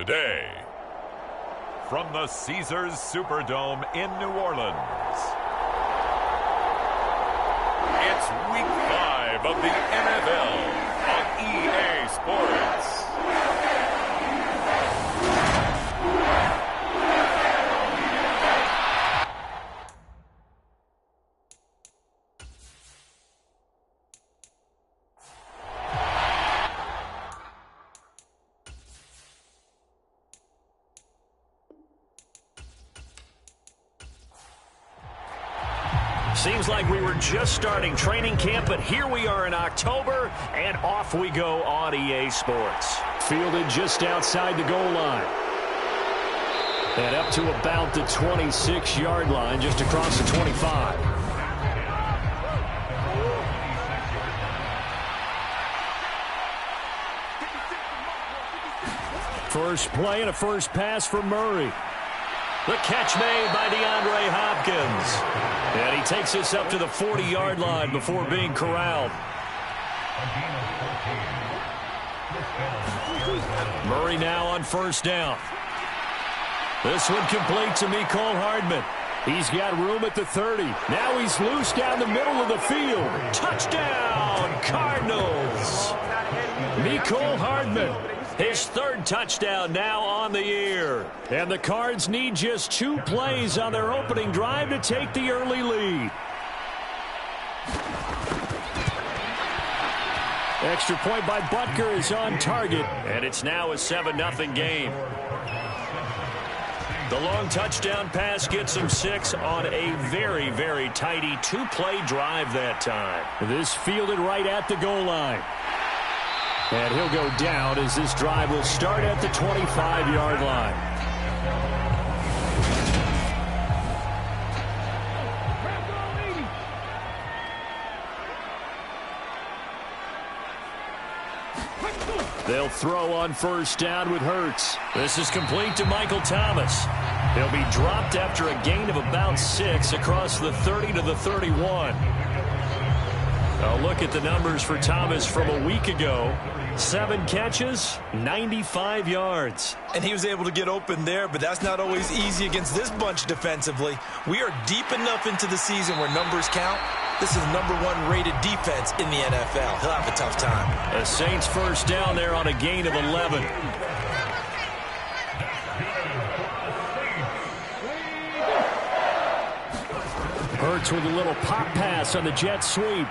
Today, from the Caesars Superdome in New Orleans, it's Week 5 of the NFL on EA Sports. Seems like we were just starting training camp, but here we are in October, and off we go on EA Sports. Fielded just outside the goal line. And up to about the 26-yard line, just across the 25. First play and a first pass for Murray. The catch made by DeAndre Hopkins. And he takes us up to the 40-yard line before being corralled. Murray now on first down. This one complete to Mecole Hardman. He's got room at the 30. Now he's loose down the middle of the field. Touchdown, Cardinals. Mecole Hardman. His third touchdown now on the year. And the Cards need just 2 plays on their opening drive to take the early lead. Extra point by Butker is on target. And it's now a 7-0 game. The long touchdown pass gets him 6 on a very, very tidy 2-play drive that time. This fielded right at the goal line. And he'll go down as this drive will start at the 25-yard line. They'll throw on first down with Hurts. This is complete to Michael Thomas. He'll be dropped after a gain of about 6 across the 30 to the 31. A look at the numbers for Thomas from a week ago. 7 catches, 95 yards. And he was able to get open there, but that's not always easy against this bunch defensively. We are deep enough into the season where numbers count. This is the #1 rated defense in the NFL. He'll have a tough time. The Saints first down there on a gain of 11. Hurts with a little pop pass on the jet sweep.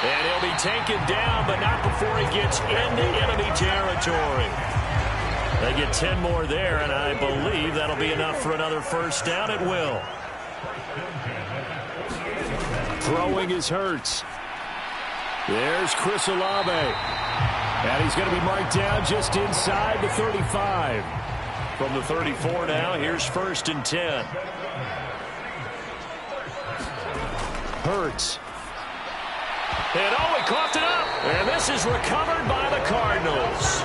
And he'll be taken down, but not before he gets into enemy territory. They get 10 more there, and I believe that'll be enough for another first down at will. Throwing is Hurts. There's Chris Olave. And he's going to be marked down just inside the 35. From the 34 now, here's 1st and 10. Hurts. And he coughed it up. And this is recovered by the Cardinals.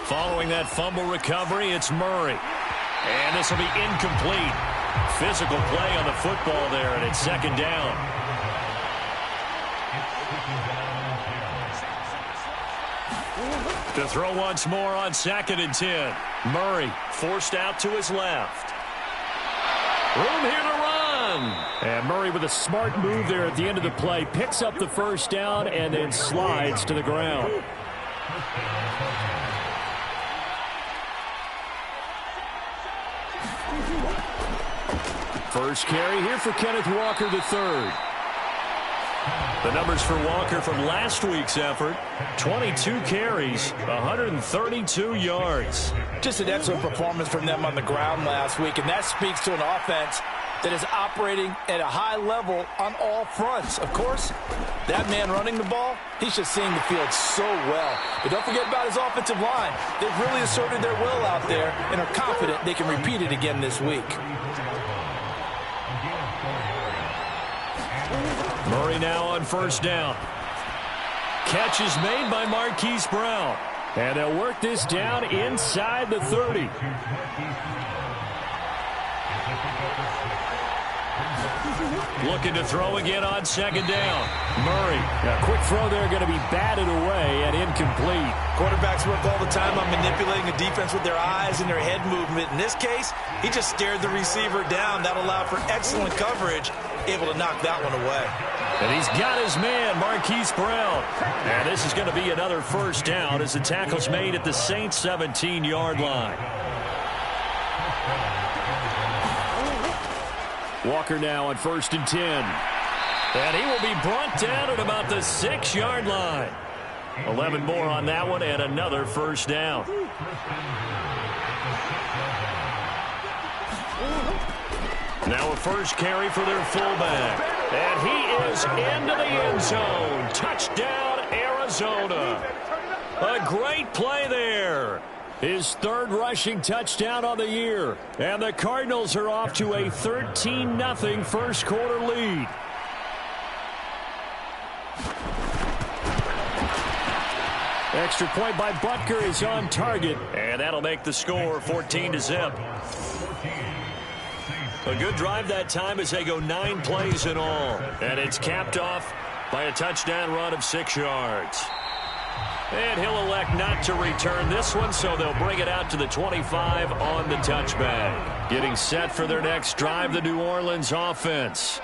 Following that fumble recovery, it's Murray. And this will be incomplete. Physical play on the football there, and it's 2nd down. To throw once more on 2nd and 10. Murray forced out to his left. Room here to run. And Murray with a smart move there at the end of the play. Picks up the first down and then slides to the ground. First carry here for Kenneth Walker III. The numbers for Walker from last week's effort: 22 carries, 132 yards. Just an excellent performance from them on the ground last week, and that speaks to an offense that is operating at a high level on all fronts. Of course, that man running the ball, he's just seeing the field so well. But don't forget about his offensive line. They've really asserted their will out there and are confident they can repeat it again this week. Murray now on first down. Catch is made by Marquise Brown. And they'll work this down inside the 30. Looking to throw again on second down. Murray. A quick throw there, going to be batted away and incomplete. Quarterbacks work all the time on manipulating a defense with their eyes and their head movement. In this case, he just stared the receiver down. That allowed for excellent coverage, able to knock that one away. And he's got his man, Marquise Brown. And this is going to be another first down as the tackle's made at the Saints' 17-yard line. Walker now on 1st and 10. And he will be brought down at about the 6-yard line. 11 more on that one and another first down. Now a first carry for their fullback. And he is into the end zone. Touchdown, Arizona. A great play there. His third rushing touchdown on the year. And the Cardinals are off to a 13-0 first quarter lead. Extra point by Butker is on target. And that'll make the score 14-0. A good drive that time as they go 9 plays in all. And it's capped off by a touchdown run of 6 yards. And he'll elect not to return this one, so they'll bring it out to the 25 on the touchback. Getting set for their next drive, the New Orleans offense.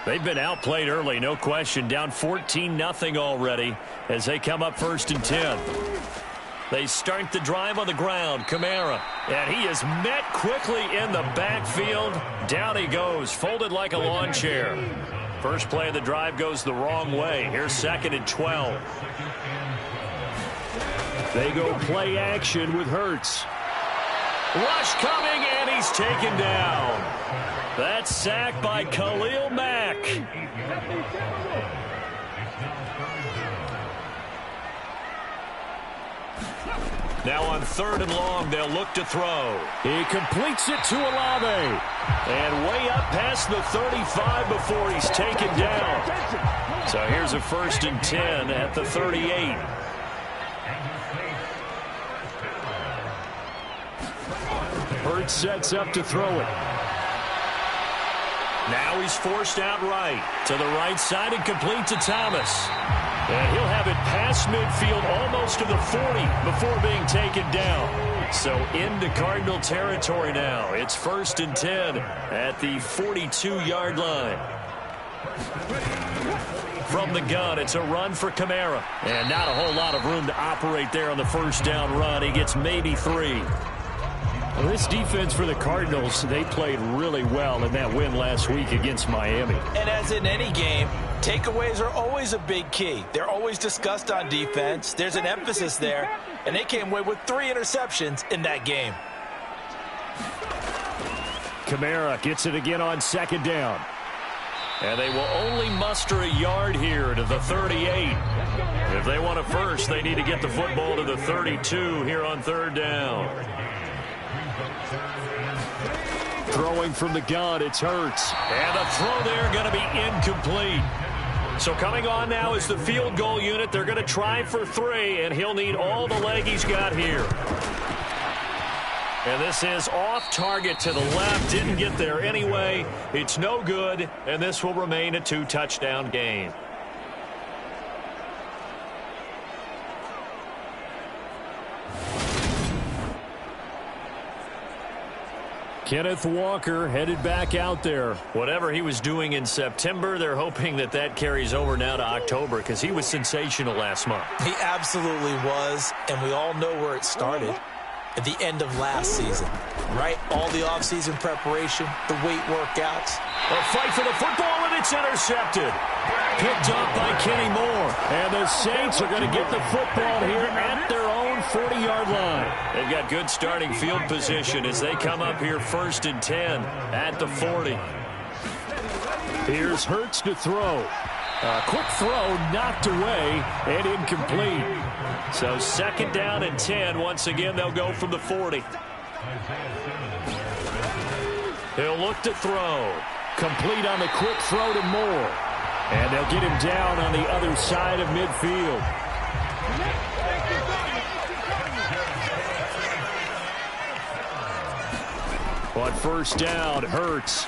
They've been outplayed early, no question. Down 14-0 already as they come up 1st and 10. They start the drive on the ground. Kamara. And he is met quickly in the backfield. Down he goes, folded like a lawn chair. First play of the drive goes the wrong way. Here's 2nd and 12. They go play action with Hurts. Rush coming, and he's taken down. That's sacked by Khalil Mack. Now on 3rd and long, they'll look to throw. He completes it to Olave. And way up past the 35 before he's taken down. So here's a 1st and 10 at the 38. Hurts sets up to throw it. Now he's forced out right. To the right side and complete to Thomas. And he'll have it past midfield almost to the 40 before being taken down. So into Cardinal territory now. It's 1st and 10 at the 42-yard line. From the gun, it's a run for Kamara. And not a whole lot of room to operate there on the first down run. He gets maybe 3. Well, this defense for the Cardinals, they played really well in that win last week against Miami. And as in any game, takeaways are always a big key. They're always discussed on defense. There's an emphasis there, and they came away with 3 interceptions in that game. Kamara gets it again on 2nd down. And they will only muster a yard here to the 38. If they want a first, they need to get the football to the 32 here on 3rd down. Throwing from the gun, it's Hurts. And the throw there going to be incomplete. So coming on now is the field goal unit. They're going to try for 3, and he'll need all the leg he's got here. And this is off target to the left. Didn't get there anyway. It's no good, and this will remain a 2-touchdown game. Kenneth Walker headed back out there. Whatever he was doing in September, they're hoping that that carries over now to October because he was sensational last month. He absolutely was, and we all know where it started. At the end of last season, right? All the offseason preparation, the weight workouts. A fight for the football, and it's intercepted. Picked up by Kenny Moore. And the Saints are going to get the football here at their own 40-yard line. They've got good starting field position as they come up here 1st and 10 at the 40. Here's Hurts to throw. A quick throw knocked away and incomplete. So 2nd down and 10. Once again, they'll go from the 40. He'll look to throw. Complete on the quick throw to Moore. And they'll get him down on the other side of midfield. On first down, Hurts.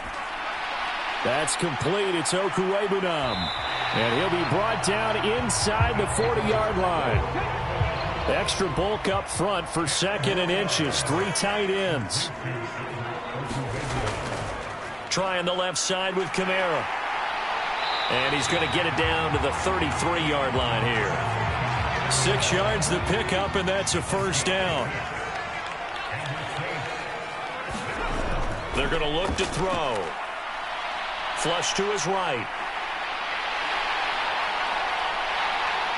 That's complete. It's Okuwebunam. And he'll be brought down inside the 40-yard line. Extra bulk up front for 2nd and inches. 3 tight ends. Trying the left side with Kamara. And he's going to get it down to the 33-yard line here. 6 yards the pickup, and that's a first down. They're going to look to throw. Flush to his right.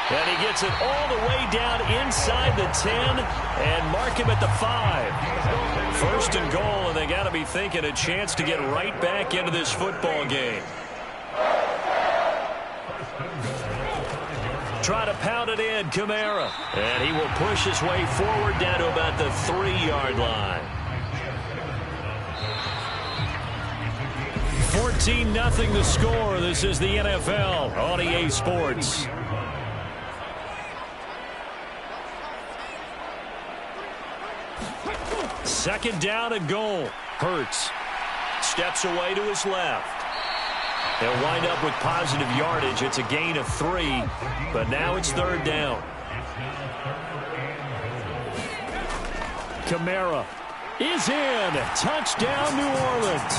And he gets it all the way down inside the 10 and mark him at the 5. First and goal, and they got to be thinking a chance to get right back into this football game. Try to pound it in, Kamara. And he will push his way forward down to about the 3-yard line. 14-0 the score. This is the NFL on EA Sports. Second down and goal. Hurts steps away to his left. They'll wind up with positive yardage. It's a gain of 3, but now it's 3rd down. Kamara is in. Touchdown, New Orleans.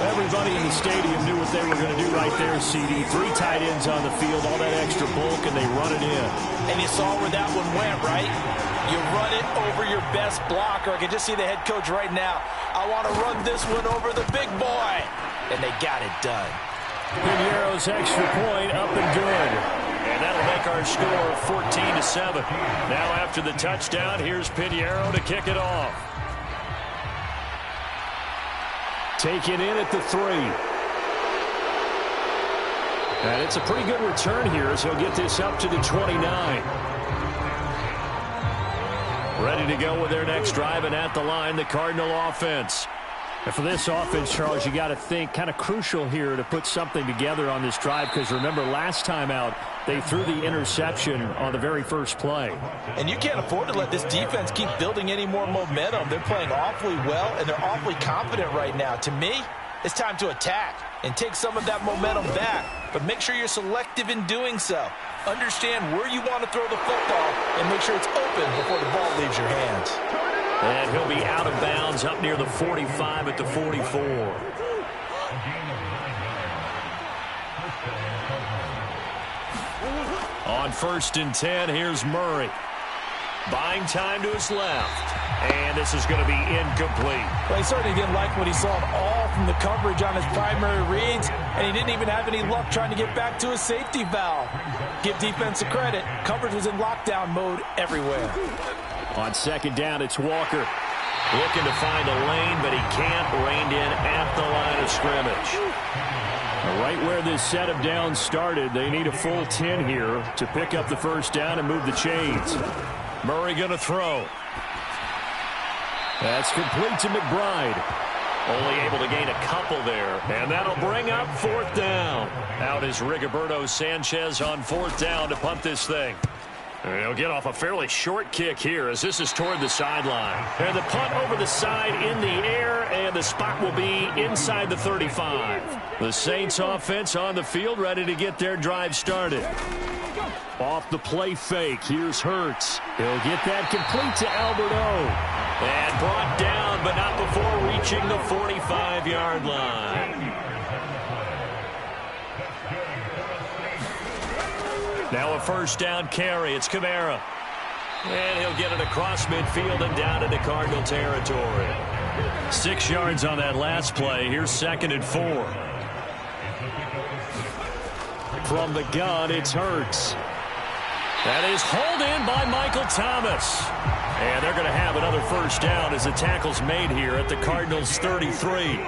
Everybody in the stadium knew what they were going to do right there, CD. 3 tight ends on the field, all that extra bulk, and they run it in. And you saw where that one went, right? You run it over your best blocker. I can just see the head coach right now. I want to run this one over the big boy. And they got it done. Piniero's extra point up and good. And that'll make our score 14-7. Now after the touchdown, here's Piniero to kick it off. Taken in at the 3. And it's a pretty good return here as he'll get this up to the 29. Ready to go with their next drive, and at the line, the Cardinal offense. And for this offense, Charles, you got to think kind of crucial here to put something together on this drive, because remember last time out, they threw the interception on the very first play. And you can't afford to let this defense keep building any more momentum. They're playing awfully well, and they're awfully confident right now. To me, it's time to attack and take some of that momentum back. But make sure you're selective in doing so. Understand where you want to throw the football and make sure it's open before the ball leaves your hands. And he'll be out of bounds up near the 45 at the 44. On 1st and 10, here's Murray. Buying time to his left. And this is going to be incomplete. Well, he certainly didn't like what he saw at all from the coverage on his primary reads, and he didn't even have any luck trying to get back to his safety valve. Give defense a credit. Coverage was in lockdown mode everywhere. On 2nd down, it's Walker. Looking to find a lane, but he can't. Reined in at the line of scrimmage. Right where this set of downs started, they need a full 10 here to pick up the first down and move the chains. Murray going to throw. That's complete to McBride. Only able to gain a couple there, and that'll bring up 4th down. Out is Rigoberto Sanchez on 4th down to punt this thing. He'll get off a fairly short kick here as this is toward the sideline. And the punt over the side in the air, and the spot will be inside the 35. The Saints offense on the field ready to get their drive started. Off the play fake, here's Hurts. He'll get that complete to Alberto. And brought down, but not before reaching the 45-yard line. Now a first down carry. It's Kamara. And he'll get it across midfield and down into Cardinal territory. 6 yards on that last play. Here's 2nd and 4. From the gun, it's Hurts. That is hauled in by Michael Thomas. And they're going to have another first down as the tackle's made here at the Cardinals' 33.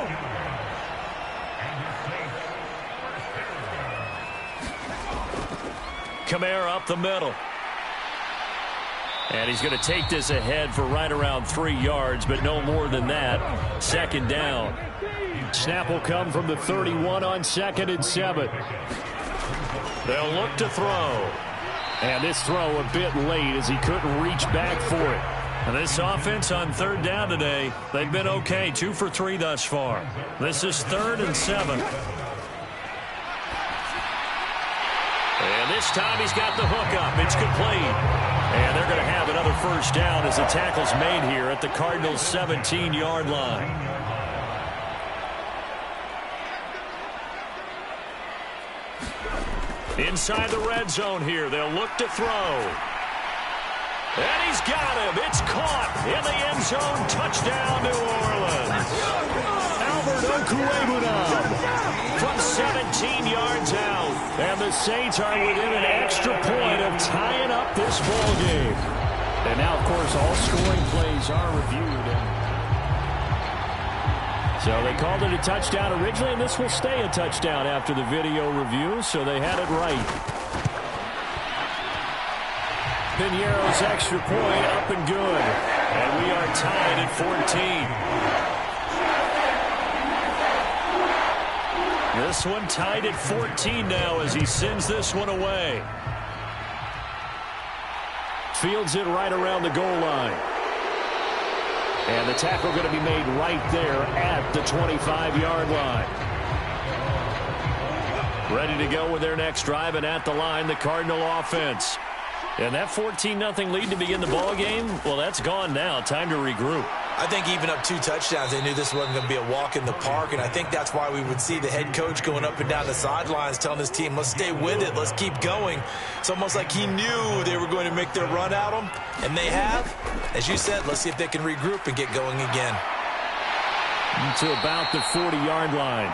Kamara up the middle. And he's going to take this ahead for right around 3 yards, but no more than that. 2nd down. Snap will come from the 31 on 2nd and 7. They'll look to throw. And this throw a bit late as he couldn't reach back for it. And this offense on third down today, they've been okay, 2 for 3 thus far. This is 3rd and 7. And this time he's got the hook up. It's complete. And they're going to have another first down as the tackle's made here at the Cardinals' 17-yard line. Inside the red zone here, they'll look to throw. And he's got him. It's caught in the end zone. Touchdown, New Orleans. Albert Okwuegbunam from 17 yards out. And the Saints are within an extra point of tying up this ball game. And now, of course, all scoring plays are reviewed. So they called it a touchdown originally, and this will stay a touchdown after the video review, so they had it right. Piñeiro's extra point up and good. And we are tied at 14. This one tied at 14 now as he sends this one away. Fields it right around the goal line. And the tackle going to be made right there at the 25-yard line. Ready to go with their next drive, and at the line, the Cardinal offense. And that 14-0 lead to begin the ball game, well, that's gone now. Time to regroup. I think even up 2 touchdowns, they knew this wasn't going to be a walk in the park, and I think that's why we would see the head coach going up and down the sidelines telling his team, let's stay with it, let's keep going. It's almost like he knew they were going to make their run at him, and they have. As you said, let's see if they can regroup and get going again. To about the 40-yard line.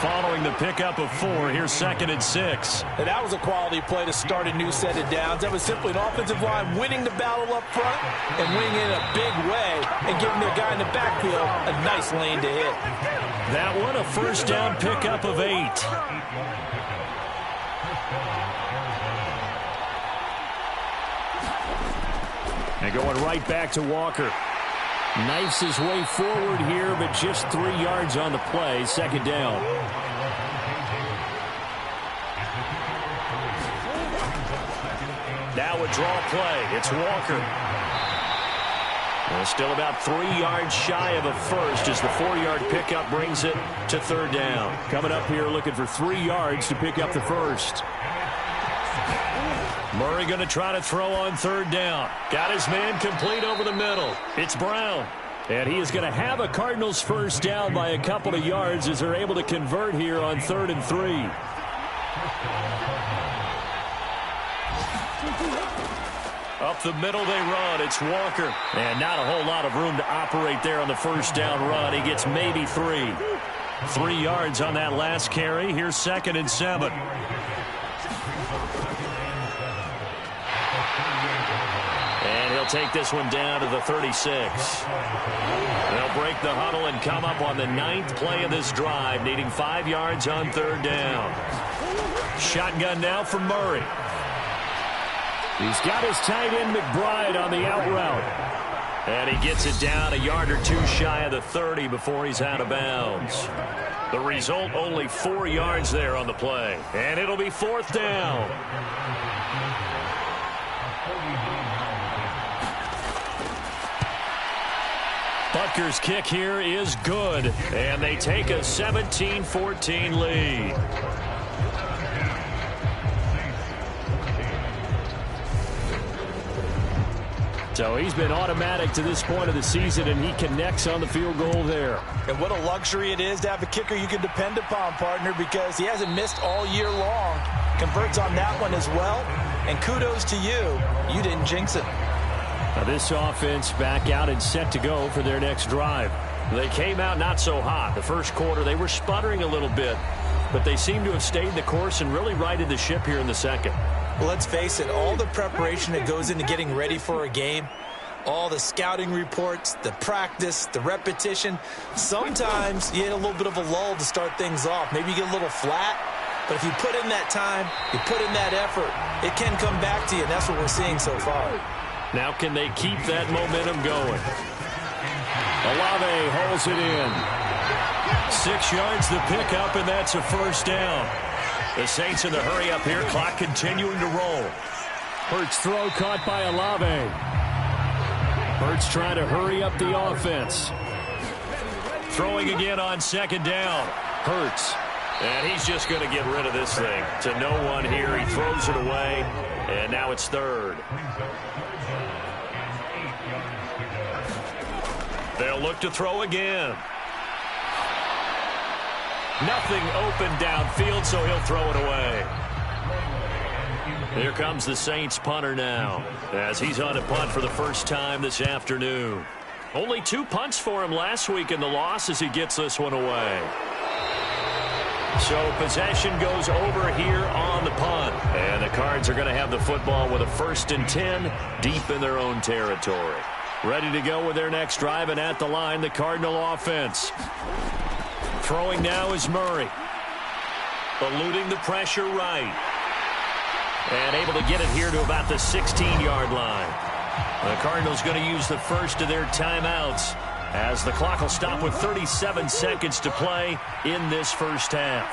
Following the pickup of 4, here's 2nd and 6. And that was a quality play to start a new set of downs. That was simply an offensive line winning the battle up front and winning in a big way and giving their guy in the backfield a nice lane to hit. That one, a first down pickup of 8. And going right back to Walker. Knifes his way forward here, but just 3 yards on the play. 2nd down. Now a draw play. It's Walker. Well, still about 3 yards shy of a first as the 4-yard pickup brings it to 3rd down. Coming up here looking for 3 yards to pick up the first. Murray going to try to throw on 3rd down. Got his man complete over the middle. It's Brown. And he is going to have a Cardinals first down by a couple of yards as they're able to convert here on 3rd and 3. Up the middle they run. It's Walker. And not a whole lot of room to operate there on the first down run. He gets maybe 3. 3 yards on that last carry. Here's 2nd and 7. And he'll take this one down to the 36. They'll break the huddle and come up on the 9th play of this drive, needing 5 yards on 3rd down. Shotgun now from Murray. He's got his tight end McBride on the out route. And he gets it down a yard or 2 shy of the 30 before he's out of bounds. The result, only 4 yards there on the play. And it'll be 4th down. Butker's kick here is good. And they take a 17-14 lead. So he's been automatic to this point of the season, and he connects on the field goal there. And what a luxury it is to have a kicker you can depend upon, partner, because he hasn't missed all year long. Converts on that one as well. And kudos to you. You didn't jinx it. Now this offense back out and set to go for their next drive. They came out not so hot. The first quarter, they were sputtering a little bit, but they seem to have stayed the course and really righted the ship here in the second. Well, let's face it, all the preparation that goes into getting ready for a game, all the scouting reports, the practice, the repetition, sometimes you hit a little bit of a lull to start things off. Maybe you get a little flat, but if you put in that time, you put in that effort, it can come back to you, and that's what we're seeing so far. Now can they keep that momentum going? Olave hauls it in. 6 yards the pickup, and that's a first down. The Saints in the hurry up here. Clock continuing to roll. Hurts throw caught by Olave. Hurts trying to hurry up the offense. Throwing again on second down. Hurts. And he's just going to get rid of this thing. To no one here. He throws it away. And now it's third. They'll look to throw again. Nothing open downfield, so he'll throw it away. Here comes the Saints punter now, as he's on a punt for the first time this afternoon. Only 2 punts for him last week in the loss as he gets this one away. So possession goes over here on the punt. And the Cards are going to have the football with a 1st and 10 deep in their own territory. Ready to go with their next drive, and at the line, the Cardinal offense. Throwing now is Murray. Eluding the pressure right. And able to get it here to about the 16-yard line. The Cardinals going to use the first of their timeouts as the clock will stop with 37 seconds to play in this first half.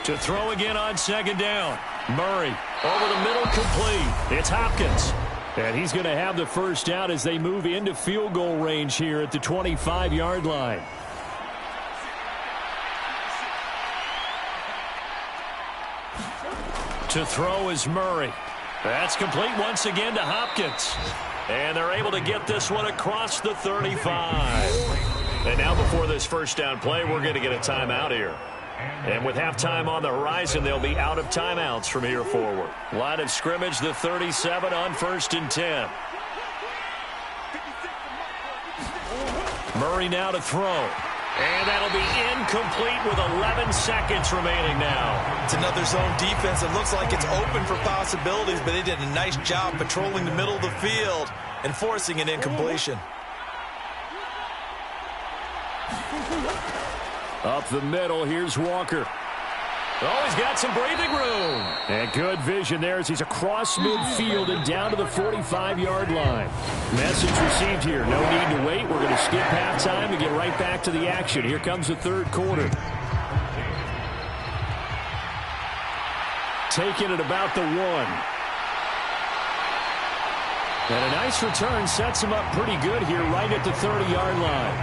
To throw again on second down. Murray over the middle, complete. It's Hopkins. And he's going to have the first down as they move into field goal range here at the 25-yard line. To throw is Murray. That's complete once again to Hopkins. And they're able to get this one across the 35. And now before this first down play, we're going to get a timeout here. And with halftime on the horizon, they'll be out of timeouts from here forward. Line of scrimmage, the 37 on 1st and 10. Murray now to throw. And that'll be incomplete with 11 seconds remaining now. It's another zone defense. It looks like it's open for possibilities, but they did a nice job patrolling the middle of the field and forcing an incompletion. Up the middle, here's Walker. Oh, he's got some breathing room. And good vision there as he's across midfield and down to the 45-yard line. Message received here. No need to wait. We're going to skip halftime and get right back to the action. Here comes the third quarter. Taking it about the 1. And a nice return sets him up pretty good here right at the 30-yard line.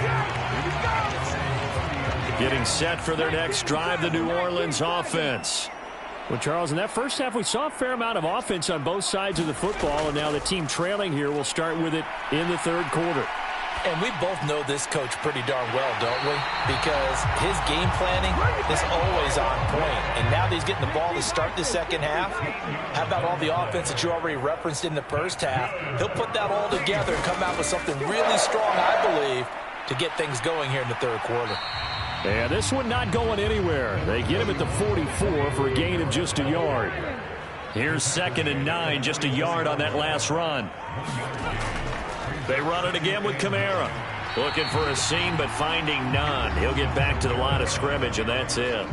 Getting set for their next drive, the New Orleans offense. Well, Charles, in that first half, we saw a fair amount of offense on both sides of the football, and now the team trailing here will start with it in the third quarter. And we both know this coach pretty darn well, don't we? Because his game planning is always on point. And now that he's getting the ball to start the second half, how about all the offense that you already referenced in the first half? He'll put that all together and come out with something really strong, I believe, to get things going here in the third quarter. And this one not going anywhere. They get him at the 44 for a gain of just a yard. Here's 2nd and 9, just a yard on that last run. They run it again with Kamara. Looking for a seam, but finding none. He'll get back to the line of scrimmage, and that's it.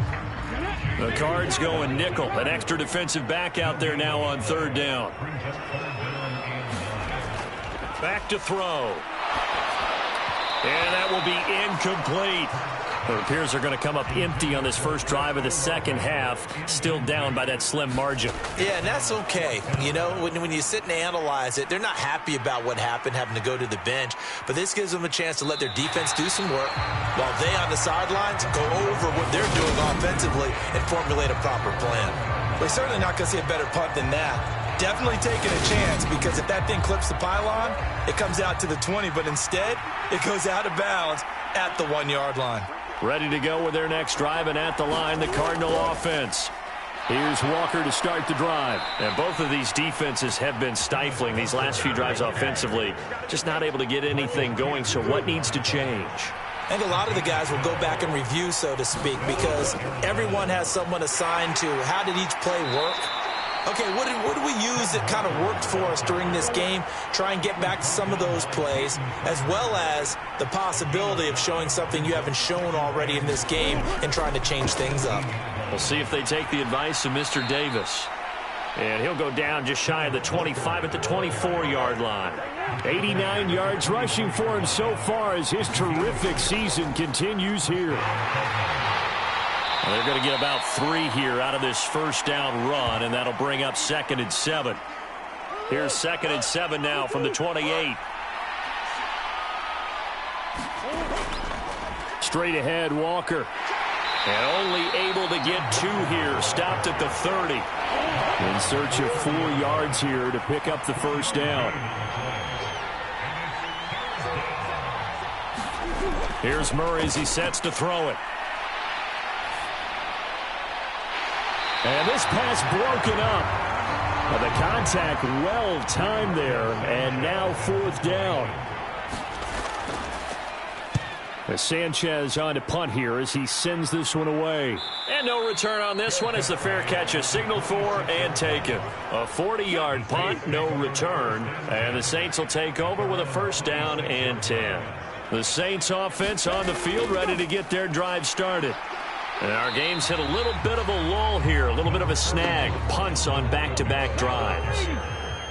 The Cards going nickel. An extra defensive back out there now on 3rd down. Back to throw. And that will be incomplete. It appears they're going to come up empty on this first drive of the second half, still down by that slim margin. Yeah, and that's okay. You know, when you sit and analyze it, they're not happy about what happened, having to go to the bench. But this gives them a chance to let their defense do some work while they on the sidelines go over what they're doing offensively and formulate a proper plan. We're certainly not going to see a better punt than that. Definitely taking a chance, because if that thing clips the pylon, it comes out to the 20, but instead it goes out of bounds at the 1-yard line. Ready to go with their next drive, and at the line, the Cardinal offense. Here's Walker to start the drive. And both of these defenses have been stifling these last few drives offensively. Just not able to get anything going, so what needs to change? I think a lot of the guys will go back and review, so to speak, because everyone has someone assigned to how did each play work. Okay, what do we use that kind of worked for us during this game? Try and get back to some of those plays, as well as the possibility of showing something you haven't shown already in this game and trying to change things up. We'll see if they take the advice of Mr. Davis. And he'll go down just shy of the 25 at the 24-yard line. 89 yards rushing for him so far as his terrific season continues here. Well, they're going to get about 3 here out of this first down run, and that'll bring up 2nd and 7. Here's 2nd and 7 now from the 28. Straight ahead, Walker. And only able to get 2 here. Stopped at the 30. In search of 4 yards here to pick up the first down. Here's Murray as he sets to throw it. And this pass broken up. The contact well timed there, and now 4th down. As Sanchez on to punt here as he sends this one away. And no return on this one as the fair catch is signaled for and taken. A 40-yard punt, no return. And the Saints will take over with a first down and 10. The Saints offense on the field ready to get their drive started. And our game's hit a little bit of a lull here, a little bit of a snag. Punts on back-to-back drives.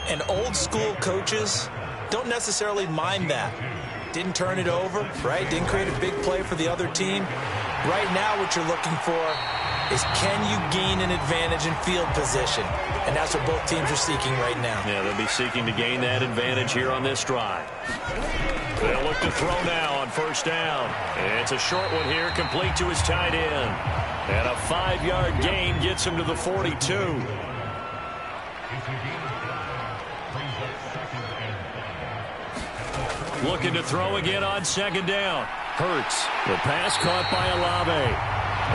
And old-school coaches don't necessarily mind that. Didn't turn it over, right? Didn't create a big play for the other team. Right now what you're looking for is can you gain an advantage in field position? And that's what both teams are seeking right now. Yeah, they'll be seeking to gain that advantage here on this drive. They'll look to throw now on first down. It's a short one here, complete to his tight end. And a 5-yard gain gets him to the 42. Looking to throw again on 2nd down. Hurts. The pass caught by Olave.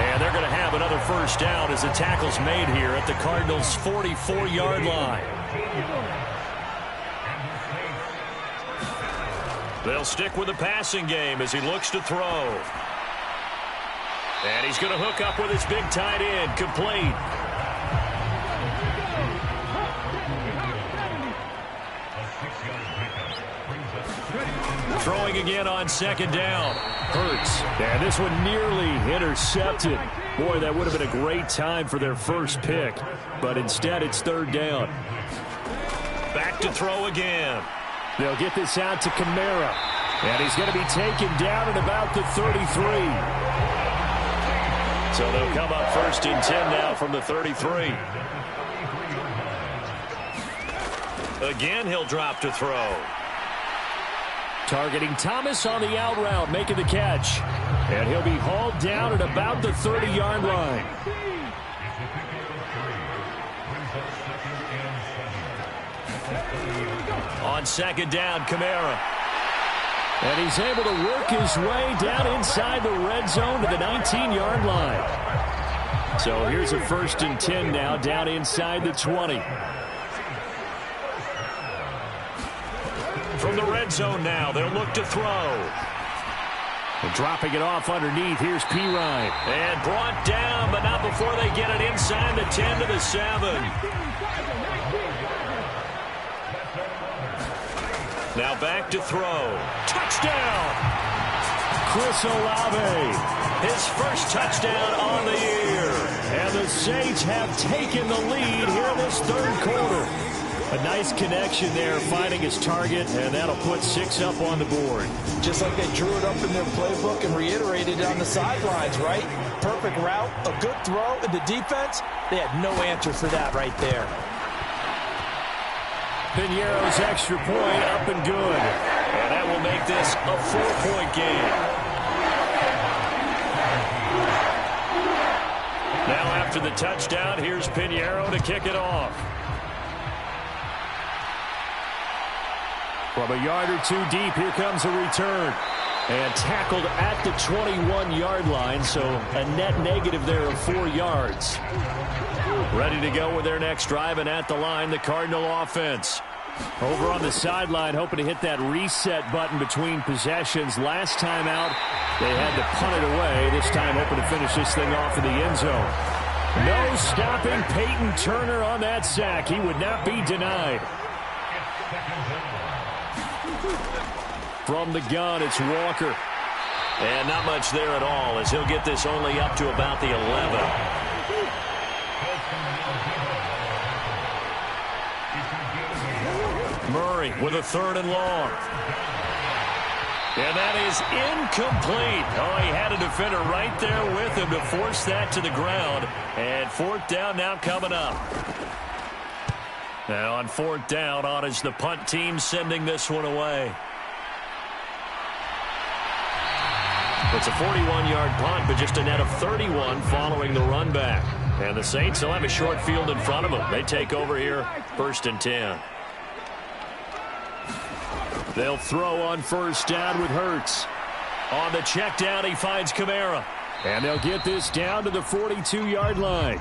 And they're going to have another first down as the tackle's made here at the Cardinals' 44-yard line. They'll stick with the passing game as he looks to throw. And he's going to hook up with his big tight end, complete. Throwing again on 2nd down. Hurts. And this one nearly intercepted. Boy, that would have been a great time for their first pick. But instead, it's 3rd down. Back to throw again. They'll get this out to Kamara. And he's going to be taken down at about the 33. So they'll come up 1st and 10 now from the 33. Again, he'll drop to throw. Targeting Thomas on the out route, making the catch. And he'll be hauled down at about the 30-yard line. On 2nd down, Kamara. And he's able to work his way down inside the red zone to the 19-yard line. So here's a 1st and 10 now, down inside the 20. From the red zone now, they'll look to throw. And dropping it off underneath, here's Pirine. And brought down, but not before they get it inside the 10 to the 7. Now back to throw. Touchdown! Chris Olave. His first touchdown on the year. And the Saints have taken the lead here in this 3rd quarter. A nice connection there, finding his target, and that'll put 6 up on the board. Just like they drew it up in their playbook and reiterated it on the sidelines, right? Perfect route, a good throw, and the defense, they had no answer for that right there. Piñeiro's extra point up and good. And that will make this a 4-point game. Now after the touchdown, here's Piñeiro to kick it off. From a yard or 2 deep, here comes a return. And tackled at the 21-yard line, so a net negative there of 4 yards. Ready to go with their next drive, and at the line, the Cardinal offense. Over on the sideline, hoping to hit that reset button between possessions. Last time out, they had to punt it away. This time, hoping to finish this thing off in the end zone. No stopping Peyton Turner on that sack. He would not be denied. From the gun, it's Walker. And not much there at all, as he'll get this only up to about the 11. Murray with a 3rd and long. And that is incomplete. Oh, he had a defender right there with him to force that to the ground. And fourth down now coming up. Now on fourth down, on is the punt team sending this one away. It's a 41-yard punt, but just a net of 31 following the run back. And the Saints will have a short field in front of them. They take over here, 1st and 10. They'll throw on first down with Hurts. On the check down, he finds Kamara. And they'll get this down to the 42-yard line.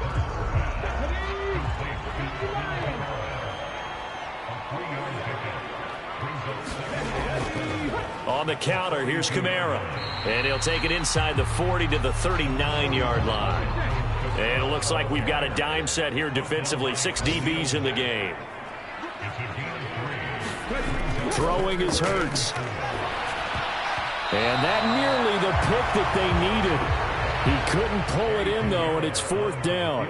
On the counter, here's Kamara. And he'll take it inside the 40 to the 39-yard line. And it looks like we've got a dime set here defensively. 6 DBs in the game. Throwing is Hurts. And that nearly the pick that they needed. He couldn't pull it in, though, and it's fourth down.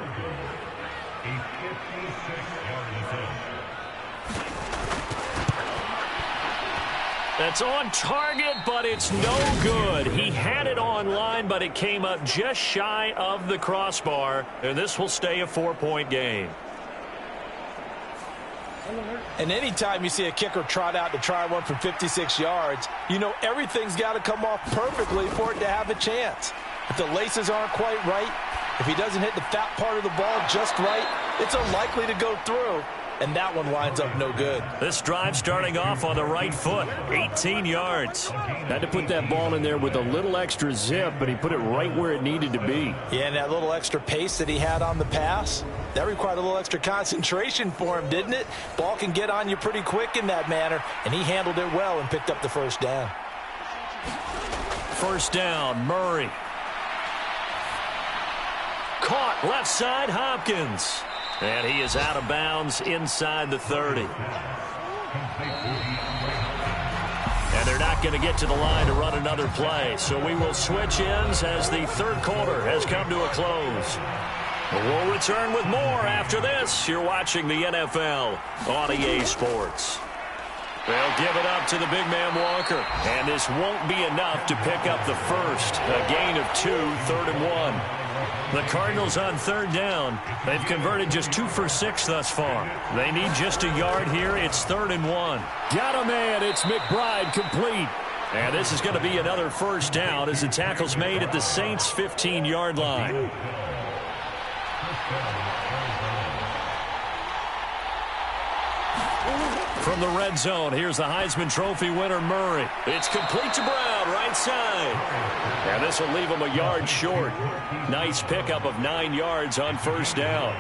That's on target, but it's no good. He had it on line, but it came up just shy of the crossbar, and this will stay a 4-point game. And anytime you see a kicker trot out to try one from 56 yards, you know everything's got to come off perfectly for it to have a chance. If the laces aren't quite right, if he doesn't hit the fat part of the ball just right, it's unlikely to go through. And that one winds up no good. This drive starting off on the right foot, 18 yards. Had to put that ball in there with a little extra zip, but he put it right where it needed to be. Yeah, and that little extra pace that he had on the pass, that required a little extra concentration for him, didn't it? Ball can get on you pretty quick in that manner, and he handled it well and picked up the first down. First down, Murray. Caught left side, Hopkins. And he is out of bounds inside the 30. And they're not going to get to the line to run another play. So we will switch ends as the third quarter has come to a close. We'll return with more after this. You're watching the NFL on EA Sports. They'll give it up to the big man Walker. And this won't be enough to pick up the first. A gain of 2, 3rd and 1. The Cardinals on third down. They've converted just 2 for 6 thus far. They need just a yard here. It's 3rd and 1. Got a man. It's McBride complete. And this is going to be another first down as the tackle's made at the Saints' 15-yard line. From the red zone, here's the Heisman Trophy winner, Murray. It's complete to Brown, right side. And this will leave him a yard short. Nice pickup of 9 yards on first down.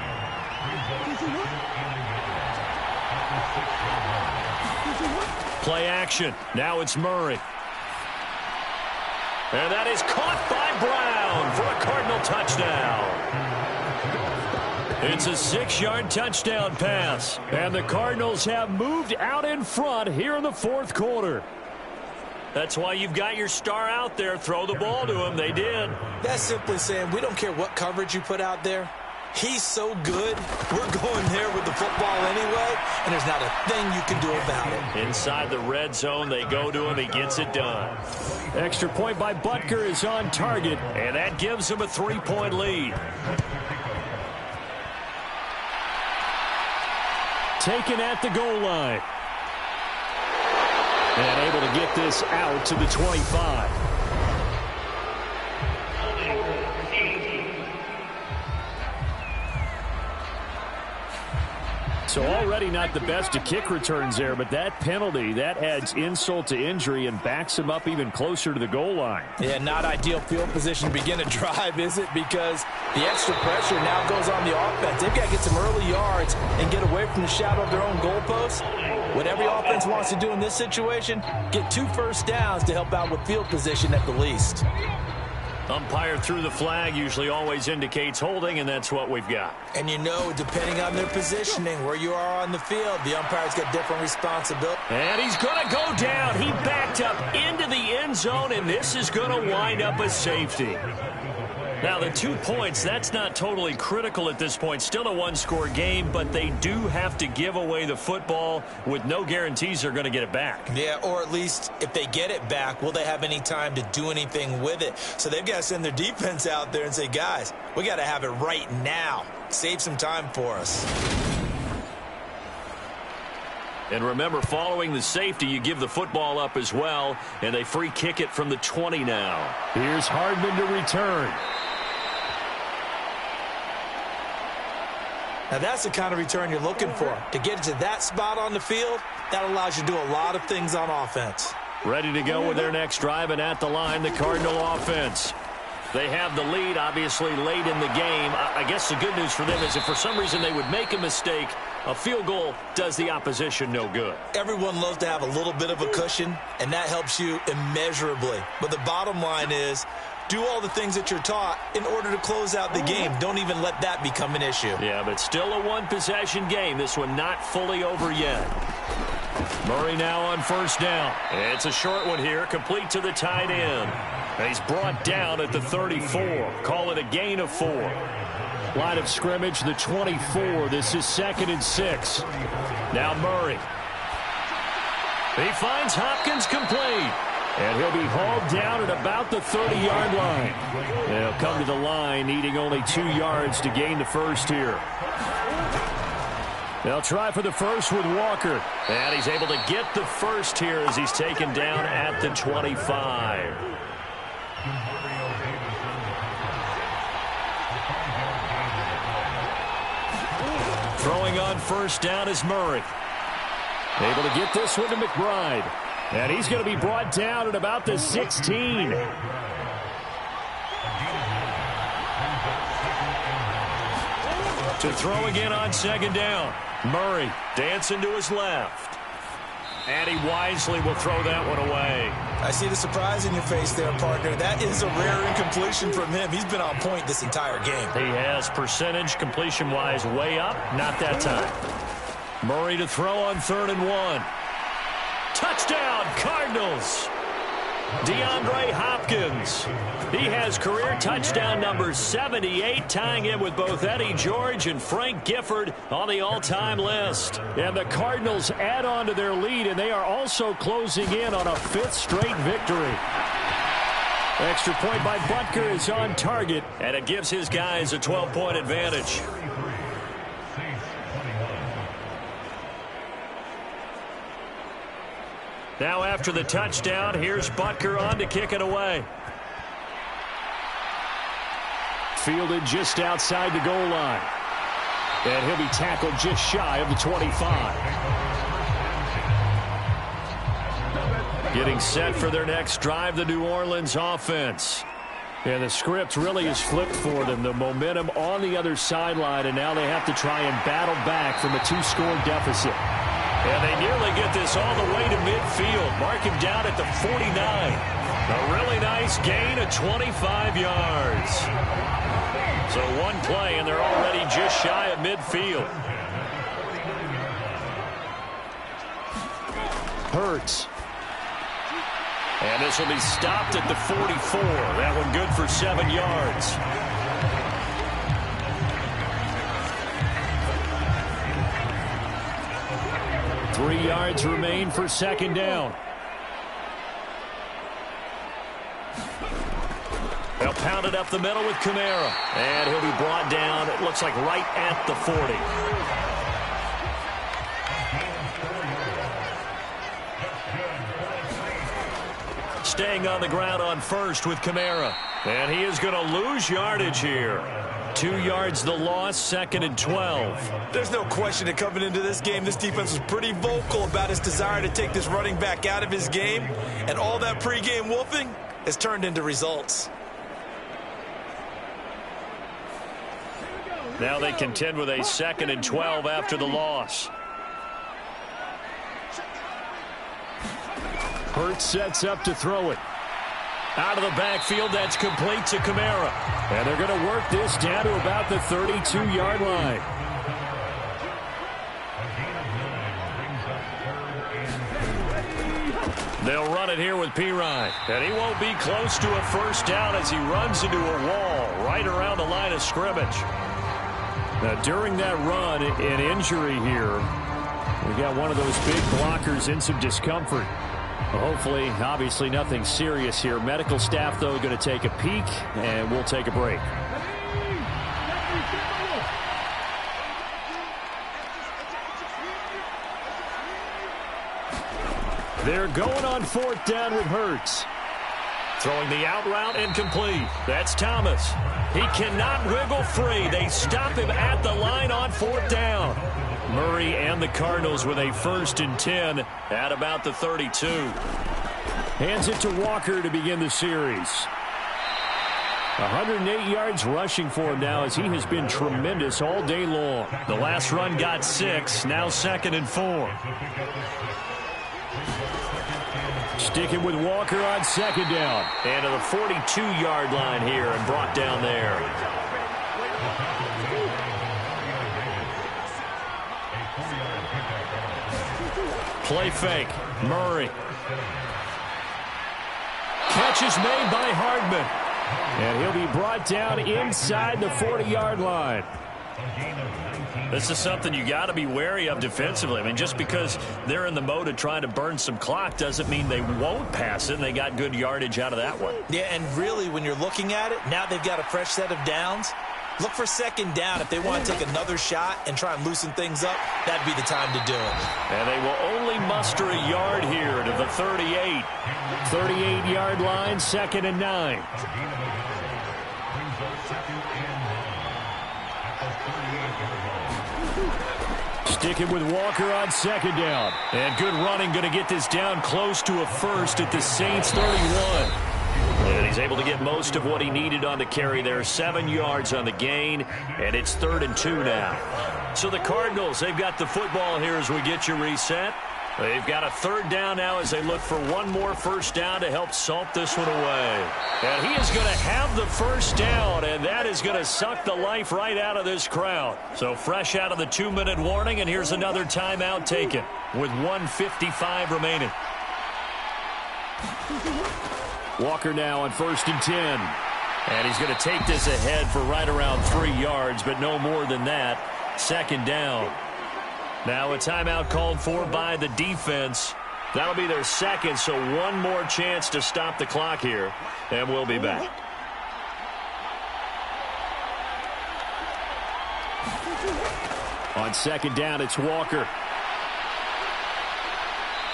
Play action. Now it's Murray. And that is caught by Brown for a Cardinal touchdown. It's a 6-yard touchdown pass. And the Cardinals have moved out in front here in the fourth quarter. That's why you've got your star out there. Throw the ball to him. They did. That's simply saying we don't care what coverage you put out there. He's so good, we're going there with the football anyway, and there's not a thing you can do about it. Inside the red zone, they go to him. He gets it done. Extra point by Butker is on target. And that gives him a 3-point lead. Taken at the goal line. And able to get this out to the 25. So already not the best of kick returns there, but that penalty, that adds insult to injury and backs him up even closer to the goal line. Yeah, not ideal field position to begin a drive, is it? Because the extra pressure now goes on the offense. They've got to get some early yards and get away from the shadow of their own goalposts. What every offense wants to do in this situation, get 2 first downs to help out with field position at the least. Umpire threw the flag, usually always indicates holding, and that's what we've got. And you know, depending on their positioning, where you are on the field, the umpire's got different responsibility. And he's going to go down. He backed up into the end zone, and this is going to wind up a safety. Now, the 2 points, that's not totally critical at this point. Still a one-score game, but they do have to give away the football with no guarantees they're going to get it back. Yeah, or at least if they get it back, will they have any time to do anything with it? So they've got to send their defense out there and say, guys, we got to have it right now. Save some time for us. And remember, following the safety, you give the football up as well, and they free kick it from the 20 now. Here's Hardman to return. Now, that's the kind of return you're looking for. To get to that spot on the field, that allows you to do a lot of things on offense. Ready to go with their next drive, and at the line, the Cardinal offense. They have the lead, obviously, late in the game. I guess the good news for them is if for some reason they would make a mistake, a field goal does the opposition no good. Everyone loves to have a little bit of a cushion, and that helps you immeasurably. But the bottom line is, do all the things that you're taught in order to close out the game. Don't even let that become an issue. Yeah, but still a one-possession game. This one not fully over yet. Murray now on first down. It's a short one here, complete to the tight end. And he's brought down at the 34. Call it a gain of 4. Line of scrimmage, the 24. This is 2nd and 6. Now Murray. He finds Hopkins complete. And he'll be hauled down at about the 30-yard line. They'll come to the line, needing only 2 yards to gain the first here. They'll try for the first with Walker. And he's able to get the first here as he's taken down at the 25. Throwing on first down is Murray. Able to get this one to McBride. And he's going to be brought down at about the 16. To throw again on second down. Murray dancing to his left. And he wisely will throw that one away. I see the surprise in your face there, partner. That is a rare incompletion from him. He's been on point this entire game. He has percentage completion-wise way up. Not that time. Murray to throw on 3rd and 1. Touchdown, Cardinals. DeAndre Hopkins. He has career touchdown number 78, tying it with both Eddie George and Frank Gifford on the all-time list. And the Cardinals add on to their lead, and they are also closing in on a 5th straight victory. Extra point by Butker is on target. And it gives his guys a 12-point advantage. Now after the touchdown, here's Butker on to kick it away. Fielded just outside the goal line. And he'll be tackled just shy of the 25. Getting set for their next drive, the New Orleans offense. And the script really is flipped for them. The momentum on the other sideline, and now they have to try and battle back from a 2-score deficit. And they nearly get this all the way to midfield. Mark him down at the 49. A really nice gain of 25 yards. So one play, and they're already just shy of midfield. Hurts. And this will be stopped at the 44. That one good for 7 yards. Three yards remain for second down. They'll pound it up the middle with Kamara. And he'll be brought down, it looks like right at the 40. Staying on the ground on first with Kamara. And he is going to lose yardage here. 2 yards the loss, 2nd and 12. There's no question that coming into this game, this defense was pretty vocal about its desire to take this running back out of his game. And all that pregame wolfing has turned into results. Now they contend with a 2nd and 12 after the loss. Hurts sets up to throw it. Out of the backfield, that's complete to Kamara. And they're going to work this down to about the 32-yard line. They'll run it here with Pirine. And he won't be close to a first down as he runs into a wall right around the line of scrimmage. Now, during that run, an injury here. We got one of those big blockers in some discomfort. Well, hopefully, obviously nothing serious here. Medical staff, though, going to take a peek, and we'll take a break. They're going on 4th down with Hurts. Throwing the out route incomplete. That's Thomas. He cannot wiggle free. They stop him at the line on 4th down. Murray and the Cardinals with a 1st and 10 at about the 32. Hands it to Walker to begin the series. 108 yards rushing for him now as he has been tremendous all day long. The last run got 6, now 2nd and 4. Sticking with Walker on 2nd down. And to the 42-yard line here and brought down there. Play fake. Murray. Catch is made by Hardman. And he'll be brought down inside the 40-yard line. This is something you got to be wary of defensively. I mean, just because they're in the mode of trying to burn some clock doesn't mean they won't pass it, and they got good yardage out of that one. Yeah, and really, when you're looking at it, now they've got a fresh set of downs. Look for 2nd down. If they want to take another shot and try and loosen things up, that'd be the time to do it. And they will only muster a yard here to the 38. 38-yard line, 2nd and 9. Sticking with Walker on 2nd down. And good running, going to get this down close to a 1st at the Saints 31. And he's able to get most of what he needed on the carry there. 7 yards on the gain, and it's 3rd and 2 now. So the Cardinals, they've got the football here as we get you reset. They've got a 3rd down now as they look for one more 1st down to help salt this one away. And he is going to have the 1st down, and that is going to suck the life right out of this crowd. So fresh out of the 2-minute warning, and here's another timeout taken with 1:55 remaining. Walker now on 1st and 10. And he's going to take this ahead for right around 3 yards, but no more than that. 2nd down. Now a timeout called for by the defense. That'll be their 2nd, so one more chance to stop the clock here, and we'll be back. On 2nd down, it's Walker.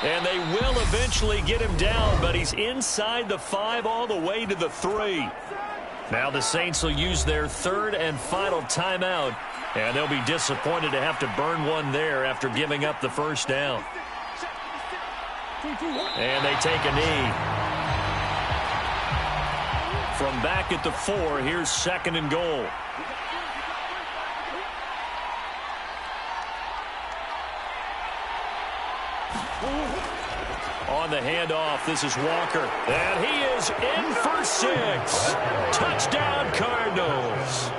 And they will eventually get him down, but he's inside the 5 all the way to the 3. Now the Saints will use their 3rd and final timeout, and they'll be disappointed to have to burn one there after giving up the 1st down. And they take a knee. From back at the 4, here's 2nd and goal. On the handoff, this is Walker. And he is in for 6. Touchdown, Cardinals.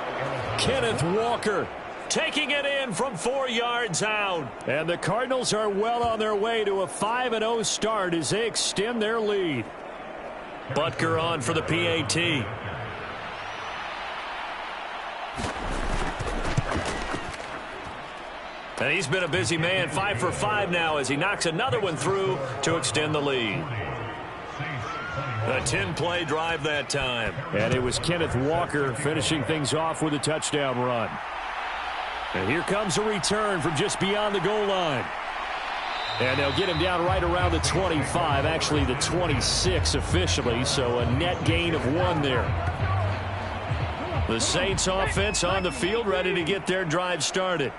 Kenneth Walker taking it in from 4 yards out. And the Cardinals are well on their way to a 5-0 start as they extend their lead. Butker on for the PAT. And he's been a busy man, 5 for 5 now as he knocks another one through to extend the lead. A 10-play drive that time. And it was Kenneth Walker finishing things off with a touchdown run. And here comes a return from just beyond the goal line. And they'll get him down right around the 25, actually the 26 officially, so a net gain of 1 there. The Saints offense on the field ready to get their drive started.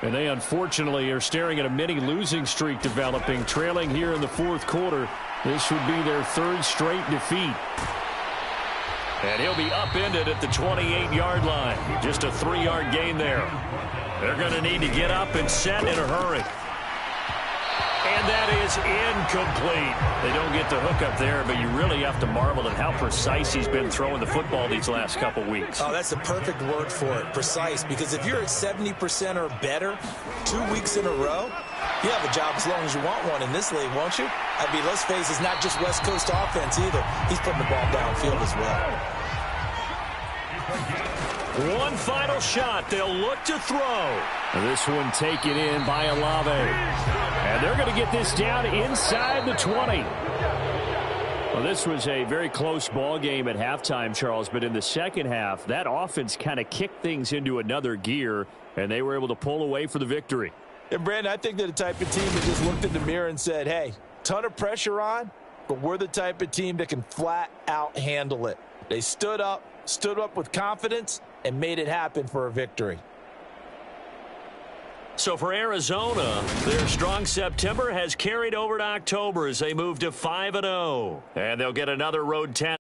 And they unfortunately are staring at a mini losing streak developing, trailing here in the 4th quarter. This would be their 3rd straight defeat. And he'll be upended at the 28-yard line. Just a 3-yard gain there. They're going to need to get up and set in a hurry. And that is incomplete. They don't get the hook up there, but you really have to marvel at how precise he's been throwing the football these last couple weeks. Oh, that's the perfect word for it, precise, because if you're at 70% or better 2 weeks in a row, you have a job as long as you want one in this league, won't you? I mean, let's face it, it's not just West Coast offense either. He's putting the ball downfield as well. One final shot. They'll look to throw. This one taken in by Olave. And they're going to get this down inside the 20. Well, this was a very close ball game at halftime, Charles, but in the second half, that offense kind of kicked things into another gear, and they were able to pull away for the victory. And, Brandon, I think they're the type of team that just looked in the mirror and said, hey, ton of pressure on, but we're the type of team that can flat out handle it. They stood up with confidence, and made it happen for a victory. So for Arizona, their strong September has carried over to October as they move to 5-0. And they'll get another road test.